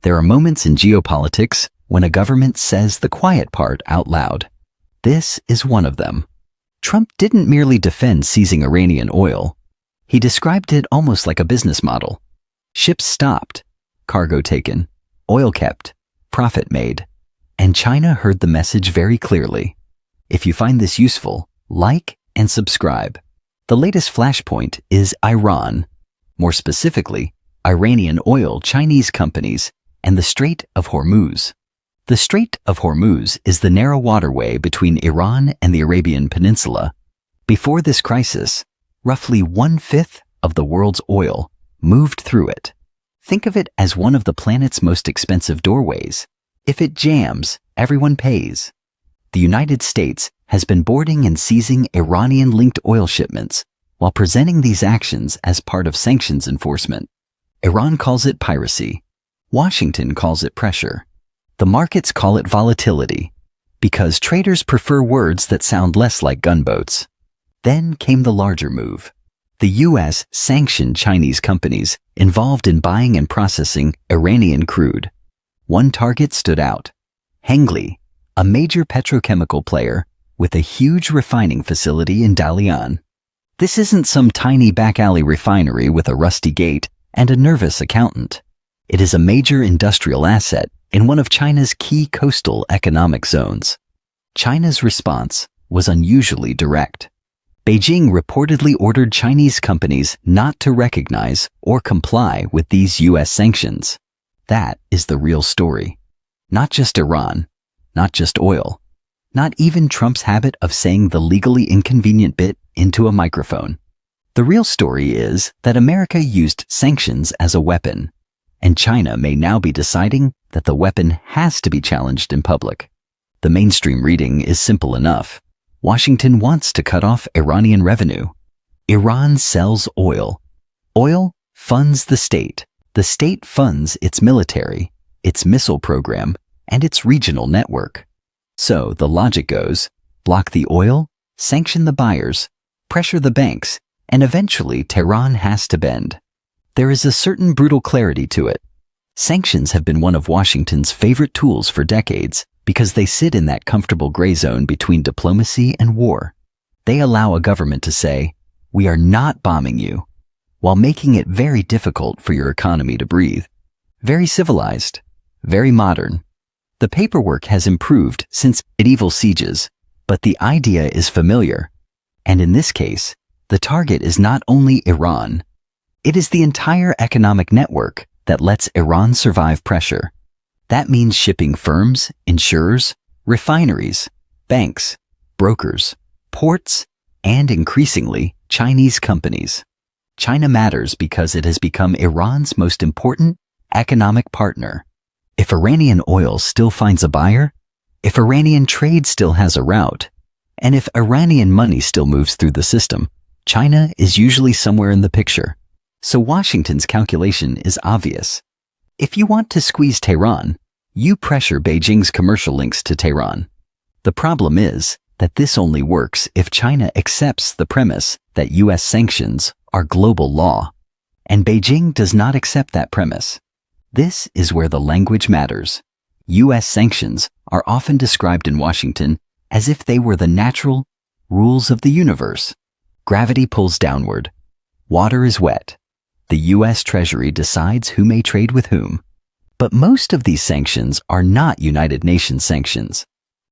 There are moments in geopolitics when a government says the quiet part out loud. This is one of them. Trump didn't merely defend seizing Iranian oil. He described it almost like a business model. Ships stopped, cargo taken, oil kept, profit made. And China heard the message very clearly. If you find this useful, like and subscribe. The latest flashpoint is Iran. More specifically, Iranian oil Chinese companies and the Strait of Hormuz. The Strait of Hormuz is the narrow waterway between Iran and the Arabian Peninsula. Before this crisis, roughly 1/5 of the world's oil moved through it. Think of it as one of the planet's most expensive doorways. If it jams, everyone pays. The United States has been boarding and seizing Iranian-linked oil shipments while presenting these actions as part of sanctions enforcement. Iran calls it piracy. Washington calls it pressure. The markets call it volatility, because traders prefer words that sound less like gunboats. Then came the larger move. The U.S. sanctioned Chinese companies involved in buying and processing Iranian crude. One target stood out: Hengli, a major petrochemical player with a huge refining facility in Dalian. This isn't some tiny back-alley refinery with a rusty gate and a nervous accountant. It is a major industrial asset in one of China's key coastal economic zones. China's response was unusually direct. Beijing reportedly ordered Chinese companies not to recognize or comply with these U.S. sanctions. That is the real story. Not just Iran, not just oil, not even Trump's habit of saying the legally inconvenient bit into a microphone. The real story is that America used sanctions as a weapon, and China may now be deciding that the weapon has to be challenged in public. The mainstream reading is simple enough. Washington wants to cut off Iranian revenue. Iran sells oil. Oil funds the state. The state funds its military, its missile program, and its regional network. So the logic goes, block the oil, sanction the buyers, pressure the banks, and eventually Tehran has to bend. There is a certain brutal clarity to it. Sanctions have been one of Washington's favorite tools for decades because they sit in that comfortable gray zone between diplomacy and war. They allow a government to say, "We are not bombing you," while making it very difficult for your economy to breathe. Very civilized, very modern. The paperwork has improved since medieval sieges, but the idea is familiar. And in this case, the target is not only Iran. It is the entire economic network that lets Iran survive pressure. That means shipping firms, insurers, refineries, banks, brokers, ports, and increasingly, Chinese companies. China matters because it has become Iran's most important economic partner. If Iranian oil still finds a buyer, if Iranian trade still has a route, and if Iranian money still moves through the system, China is usually somewhere in the picture. So Washington's calculation is obvious. If you want to squeeze Tehran, you pressure Beijing's commercial links to Tehran. The problem is that this only works if China accepts the premise that U.S. sanctions are global law, and Beijing does not accept that premise. This is where the language matters. U.S. sanctions are often described in Washington as if they were the natural rules of the universe. Gravity pulls downward. Water is wet. The U.S. Treasury decides who may trade with whom. But most of these sanctions are not United Nations sanctions.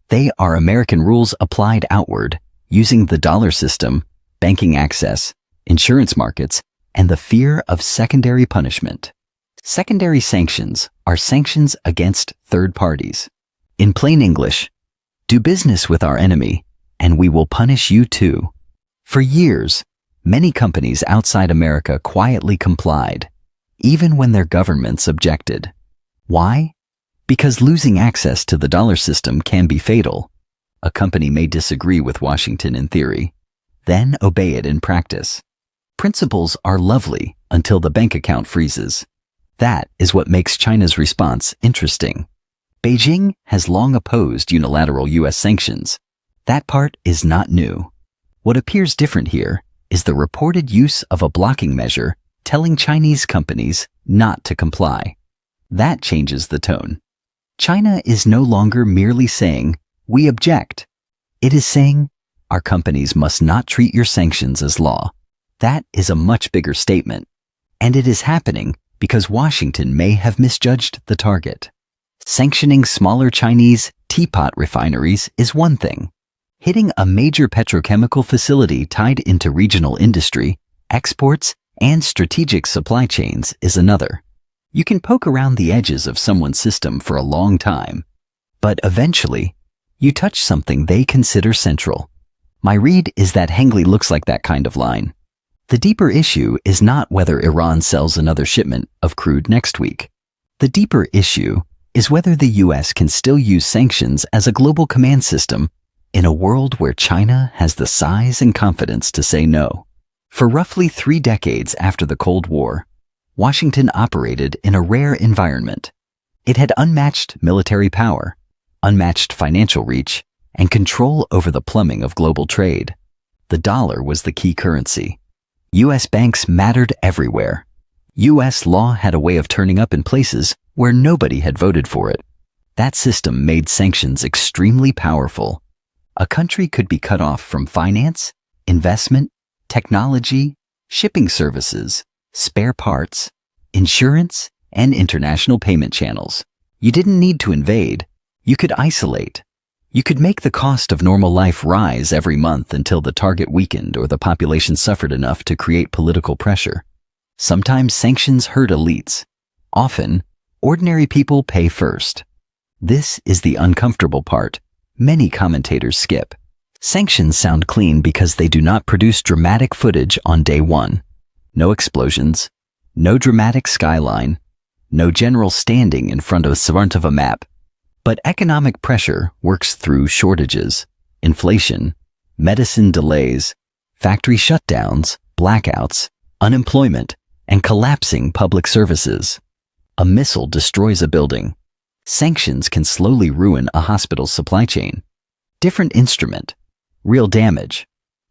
They are American rules applied outward, using the dollar system, banking access, insurance markets, and the fear of secondary punishment. Secondary sanctions are sanctions against third parties. In plain English, do business with our enemy, and we will punish you too. For years, many companies outside America quietly complied, even when their governments objected. Why? Because losing access to the dollar system can be fatal. A company may disagree with Washington in theory, then obey it in practice. Principles are lovely until the bank account freezes. That is what makes China's response interesting. Beijing has long opposed unilateral U.S. sanctions. That part is not new. What appears different here is the reported use of a blocking measure telling Chinese companies not to comply. That changes the tone. China is no longer merely saying, "We object." It is saying, "Our companies must not treat your sanctions as law." That is a much bigger statement. And it is happening because Washington may have misjudged the target. Sanctioning smaller Chinese teapot refineries is one thing. Hitting a major petrochemical facility tied into regional industry, exports, and strategic supply chains is another. You can poke around the edges of someone's system for a long time, but eventually, you touch something they consider central. My read is that Hengli looks like that kind of line. The deeper issue is not whether Iran sells another shipment of crude next week. The deeper issue is whether the US can still use sanctions as a global command system in a world where China has the size and confidence to say no. For roughly 3 decades after the Cold War, Washington operated in a rare environment. It had unmatched military power, unmatched financial reach, and control over the plumbing of global trade. The dollar was the key currency. U.S. banks mattered everywhere. U.S. law had a way of turning up in places where nobody had voted for it. That system made sanctions extremely powerful. A country could be cut off from finance, investment, technology, shipping services, spare parts, insurance, and international payment channels. You didn't need to invade. You could isolate. You could make the cost of normal life rise every month until the target weakened or the population suffered enough to create political pressure. Sometimes sanctions hurt elites. Often, ordinary people pay first. This is the uncomfortable part many commentators skip. Sanctions sound clean because they do not produce dramatic footage on day one. No explosions, no dramatic skyline, no general standing in front of a map. But economic pressure works through shortages, inflation, medicine delays, factory shutdowns, blackouts, unemployment, and collapsing public services. A missile destroys a building. Sanctions can slowly ruin a hospital's supply chain. Different instrument, real damage.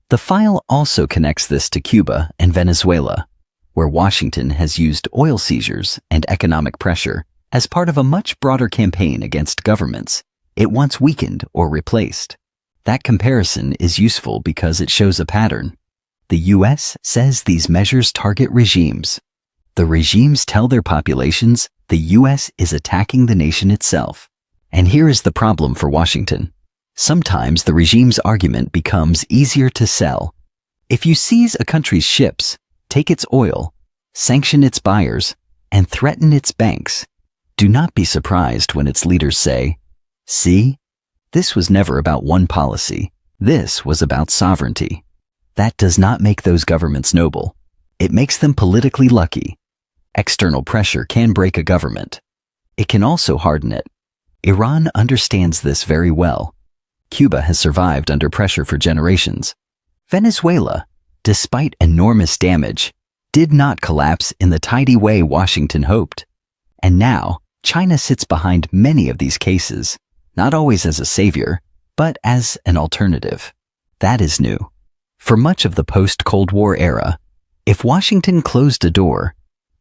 The file also connects this to Cuba and Venezuela, where Washington has used oil seizures and economic pressure as part of a much broader campaign against governments it once weakened or replaced. That comparison is useful because it shows a pattern. The U.S. says these measures target regimes. The regimes tell their populations the U.S. is attacking the nation itself. And here is the problem for Washington. Sometimes the regime's argument becomes easier to sell. If you seize a country's ships, take its oil, sanction its buyers, and threaten its banks, do not be surprised when its leaders say, "See, this was never about one policy. This was about sovereignty." That does not make those governments noble. It makes them politically lucky. External pressure can break a government. It can also harden it. Iran understands this very well. Cuba has survived under pressure for generations. Venezuela, despite enormous damage, did not collapse in the tidy way Washington hoped. And now, China sits behind many of these cases, not always as a savior, but as an alternative. That is new. For much of the post-Cold War era, if Washington closed a door,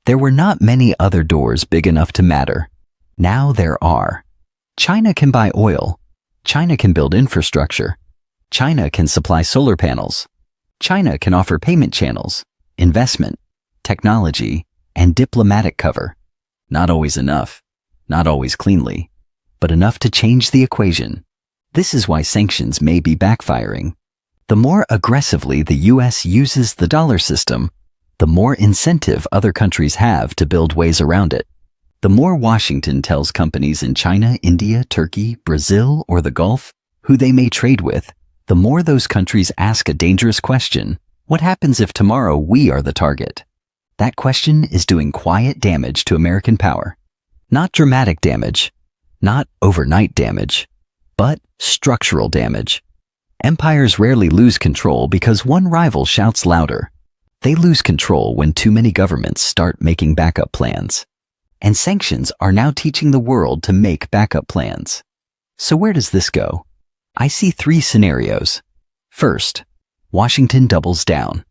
there were not many other doors big enough to matter. Now there are. China can buy oil. China can build infrastructure. China can supply solar panels. China can offer payment channels, investment, technology, and diplomatic cover. Not always enough, not always cleanly, but enough to change the equation. This is why sanctions may be backfiring. The more aggressively the U.S. uses the dollar system, the more incentive other countries have to build ways around it. The more Washington tells companies in China, India, Turkey, Brazil, or the Gulf who they may trade with, the more those countries ask a dangerous question: what happens if tomorrow we are the target? That question is doing quiet damage to American power. Not dramatic damage, not overnight damage, but structural damage. Empires rarely lose control because one rival shouts louder. They lose control when too many governments start making backup plans. And sanctions are now teaching the world to make backup plans. So where does this go? I see 3 scenarios. First, Washington doubles down.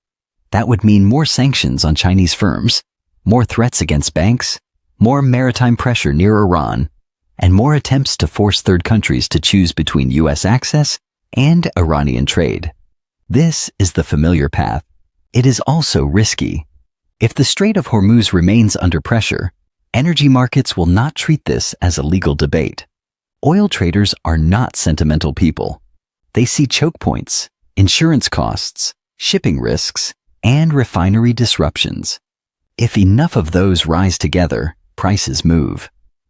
That would mean more sanctions on Chinese firms, more threats against banks, more maritime pressure near Iran, and more attempts to force third countries to choose between U.S. access and Iranian trade. This is the familiar path. It is also risky. If the Strait of Hormuz remains under pressure, energy markets will not treat this as a legal debate. Oil traders are not sentimental people. They see choke points, insurance costs, shipping risks, and refinery disruptions. If enough of those rise together, prices move.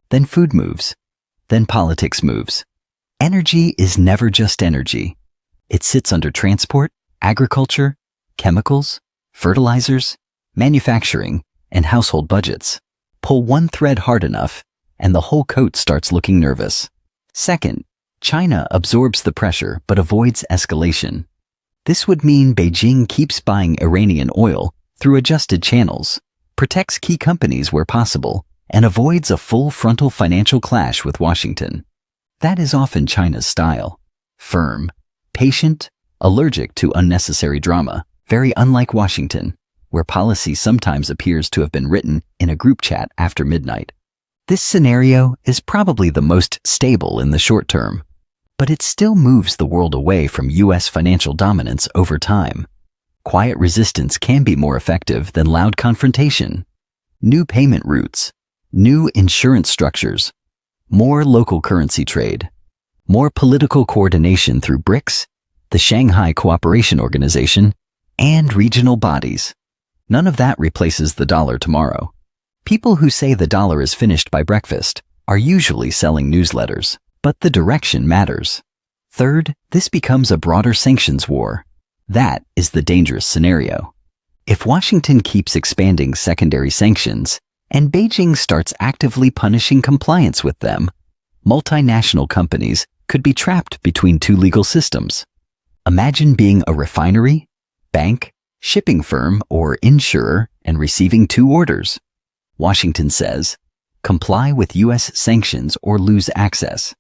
Then food moves. Then politics moves. Energy is never just energy. It sits under transport, agriculture, chemicals, fertilizers, manufacturing, and household budgets. Pull one thread hard enough, and the whole coat starts looking nervous. Second, China absorbs the pressure but avoids escalation. This would mean Beijing keeps buying Iranian oil through adjusted channels, protects key companies where possible, and avoids a full frontal financial clash with Washington. That is often China's style. Firm, patient, allergic to unnecessary drama, very unlike Washington, where policy sometimes appears to have been written in a group chat after midnight. This scenario is probably the most stable in the short term, but it still moves the world away from U.S. financial dominance over time. Quiet resistance can be more effective than loud confrontation. New payment routes, new insurance structures, more local currency trade, more political coordination through BRICS, the Shanghai Cooperation Organization, and regional bodies. None of that replaces the dollar tomorrow. People who say the dollar is finished by breakfast are usually selling newsletters, but the direction matters. Third, this becomes a broader sanctions war. That is the dangerous scenario. If Washington keeps expanding secondary sanctions and Beijing starts actively punishing compliance with them, multinational companies could be trapped between two legal systems. Imagine being a refinery, bank, shipping firm, or insurer and receiving two orders. Washington says, comply with U.S. sanctions or lose access.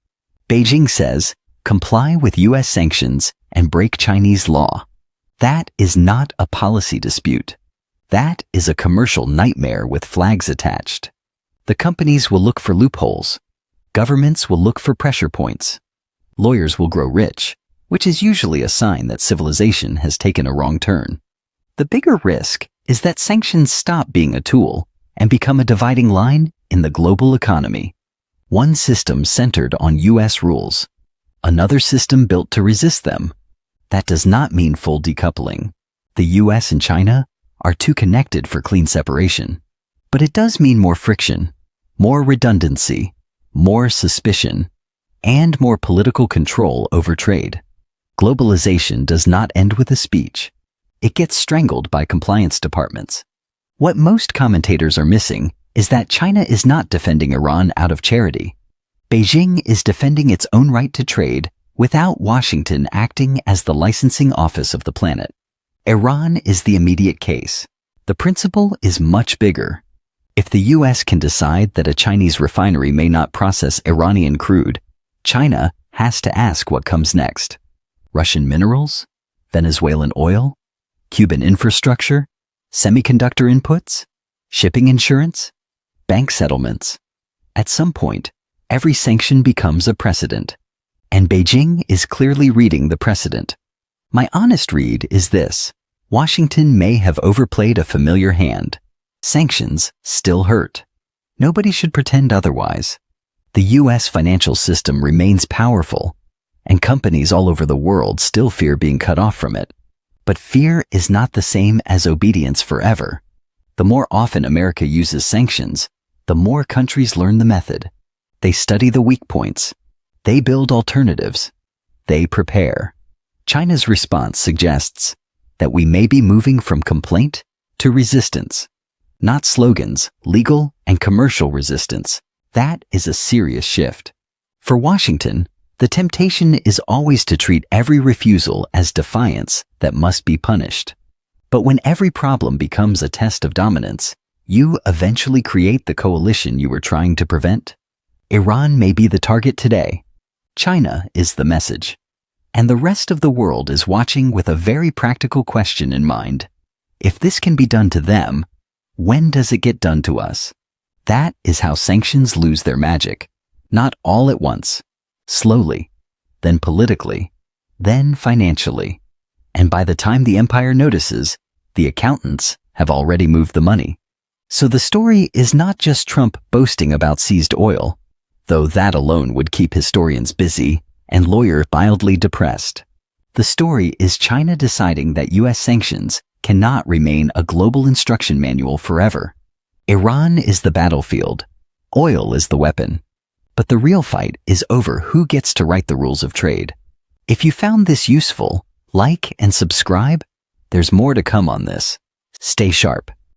Beijing says, comply with U.S. sanctions and break Chinese law. That is not a policy dispute. That is a commercial nightmare with flags attached. The companies will look for loopholes. Governments will look for pressure points. Lawyers will grow rich, which is usually a sign that civilization has taken a wrong turn. The bigger risk is that sanctions stop being a tool and become a dividing line in the global economy. One system centered on U.S. rules, another system built to resist them. That does not mean full decoupling. The U.S. and China are too connected for clean separation. But it does mean more friction, more redundancy, more suspicion, and more political control over trade. Globalization does not end with a speech. It gets strangled by compliance departments. What most commentators are missing is that China is not defending Iran out of charity. Beijing is defending its own right to trade without Washington acting as the licensing office of the planet. Iran is the immediate case. The principle is much bigger. If the U.S. can decide that a Chinese refinery may not process Iranian crude, China has to ask what comes next. Russian minerals? Venezuelan oil? Cuban infrastructure? Semiconductor inputs? Shipping insurance? Bank settlements? At some point, every sanction becomes a precedent. And Beijing is clearly reading the precedent. My honest read is this: Washington may have overplayed a familiar hand. Sanctions still hurt. Nobody should pretend otherwise. The U.S. financial system remains powerful, and companies all over the world still fear being cut off from it. But fear is not the same as obedience forever. The more often America uses sanctions, the more countries learn the method. They study the weak points. They build alternatives. They prepare. China's response suggests that we may be moving from complaint to resistance. Not slogans, legal and commercial resistance. That is a serious shift. For Washington, the temptation is always to treat every refusal as defiance that must be punished. But when every problem becomes a test of dominance, you eventually create the coalition you were trying to prevent. Iran may be the target today. China is the message. And the rest of the world is watching with a very practical question in mind. If this can be done to them, when does it get done to us? That is how sanctions lose their magic. Not all at once. Slowly. Then politically. Then financially. And by the time the empire notices, the accountants have already moved the money. So the story is not just Trump boasting about seized oil, though that alone would keep historians busy and lawyers mildly depressed. The story is China deciding that U.S. sanctions cannot remain a global instruction manual forever. Iran is the battlefield. Oil is the weapon. But the real fight is over who gets to write the rules of trade. If you found this useful, like and subscribe. There's more to come on this. Stay sharp.